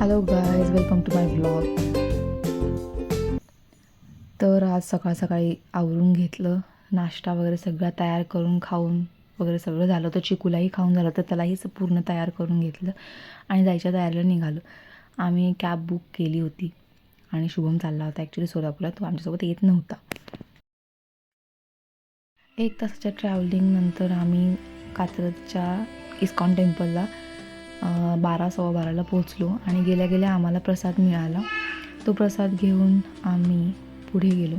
Hello guys, welcome to my blog. तर आज सकाळी आवरून घेतलं, नाश्ता वगैरे सगळं तयार करून खाऊन वगैरे सगळं झालं. तर चिकूलाही खाऊन झालं, तर त्यालाही पूर्ण तयार करून घेतलं आणि जायच्या तयारीला निघालो. आम्ही कॅब बुक केली होती आणि शुभम चालला होता ॲक्च्युली सोलापूरला. तो आमच्यासोबत येत नव्हता. 1 तासाच्या ट्रॅव्हलिंगनंतर आम्ही कात्रजच्या इस्कॉन टेम्पलला 12:15ला पोचलो आणि गेल्या गेल्या आम्हाला प्रसाद मिळाला. तो प्रसाद घेऊन आम्ही पुढे गेलो.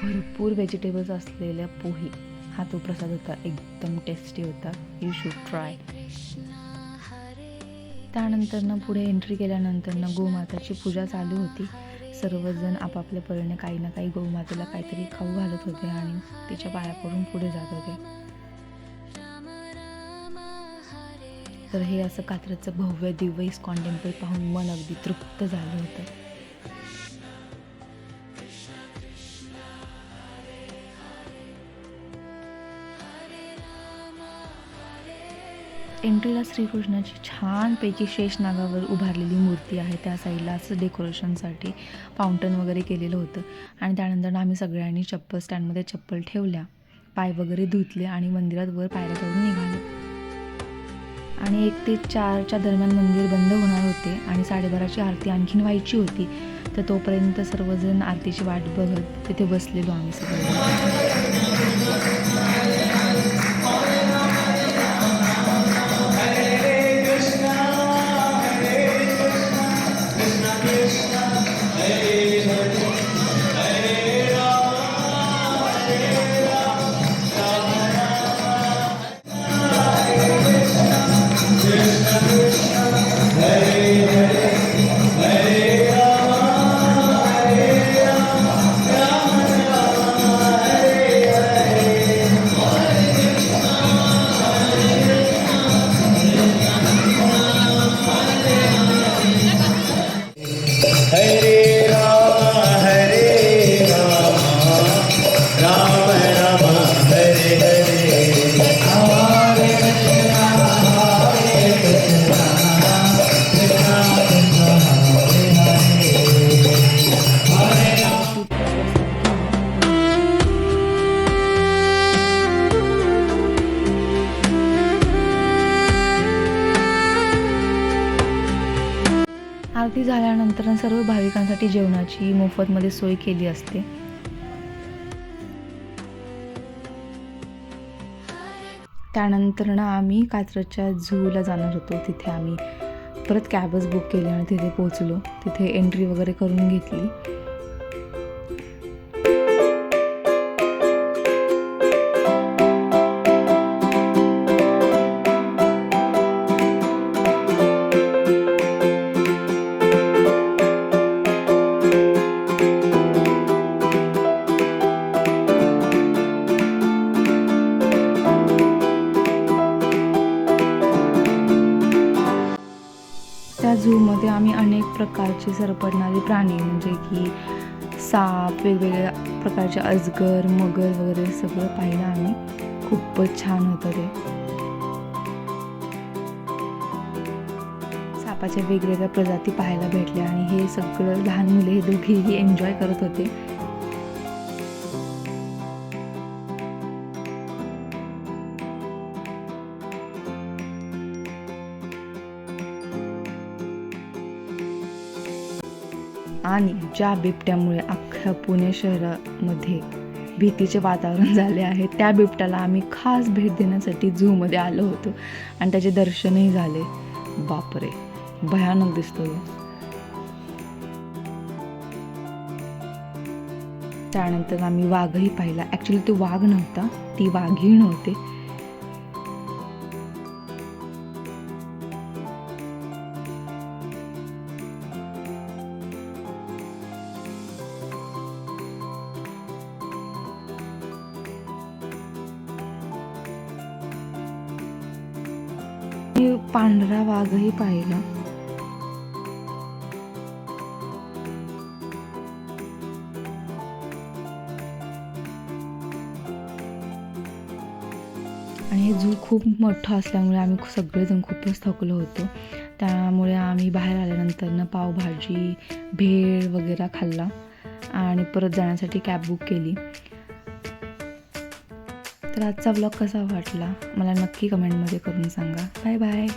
भरपूर व्हेजिटेबल्स असलेल्या पोहे हा तो प्रसाद होता. एकदम टेस्टी होता. You should try. त्यानंतरनं पुढे एंट्री केल्यानंतरनं गोमाताची पूजा चालू होती. सर्वजण आपापल्या परीने काही ना काही गोमातेला काहीतरी खाऊ घालत होते आणि तिच्या पाया पडून पुढे जात होते. तर हे असं कात्रजचं भव्य दिव्य इस्कॉन टेम्पल पाहून मन अगदी तृप्त झालं होतं. एंट्रीला श्रीकृष्णाची छानपैकी शेषनागावर उभारलेली मूर्ती आहे. त्या साईडला असं डेकोरेशनसाठी फाउंटन वगैरे केलेलं होतं. आणि त्यानंतर आम्ही सगळ्यांनी चप्पल स्टँडमध्ये चप्पल ठेवल्या, पाय वगैरे धुतले आणि मंदिरात वर पायऱ्या चढून निघालो. आणि 1 ते 4च्या दरम्यान मंदिर बंद होणार होते आणि 12:30ची आरती आणखीन व्हायची होती. तर तोपर्यंत सर्वजण आरतीची वाट बघत तिथे बसलेलो आम्ही सगळे. आरती झाल्यानंतर सर्व भाविकांसाठी जेवणाची मोफतमध्ये सोय केली असते. त्यानंतर आम्ही कात्रजच्या झूला जाणार होतो. तिथे आम्ही परत कॅबच बुक केली आणि तिथे पोहोचलो. तिथे एंट्री वगैरे करून घेतली. त्या झूमध्ये आम्ही अनेक प्रकारचे सरपटणारे प्राणी म्हणजे की साप, वेगवेगळ्या प्रकारचे अजगर, मगर वगैरे सगळं पाहिलं आम्ही. खूपच छान होतं ते. सापाच्या वेगवेगळ्या प्रजाती पाहायला भेटल्या आणि हे सगळं लहान मुले हे दोघेही एन्जॉय करत होते. आणि ज्या बिबट्यामुळे अख्ख्या पुणे शहरामध्ये भीतीचे वातावरण झाले आहे, त्या बिबट्याला आम्ही खास भेट देण्यासाठी झूमध्ये आलो होतो आणि त्याचे दर्शनही झाले. बापरे, भयानक दिसतो. त्यानंतर आम्ही वाघही पाहिला. ॲक्च्युली तो वाघ नव्हता, ती वाघीण होते. पांढरा वाघही पाहिला. आणि हे झू खूप मोठं असल्यामुळे आम्ही सगळेजण खूपच थकलो होतो. त्यामुळे आम्ही बाहेर आल्यानंतर पावभाजी, भेळ वगैरे खाल्ला आणि परत जाण्यासाठी कॅब बुक केली. तर आजचा व्लॉग कसा वाटला मला नक्की कमेंटमध्ये करून सांगा. Bye bye.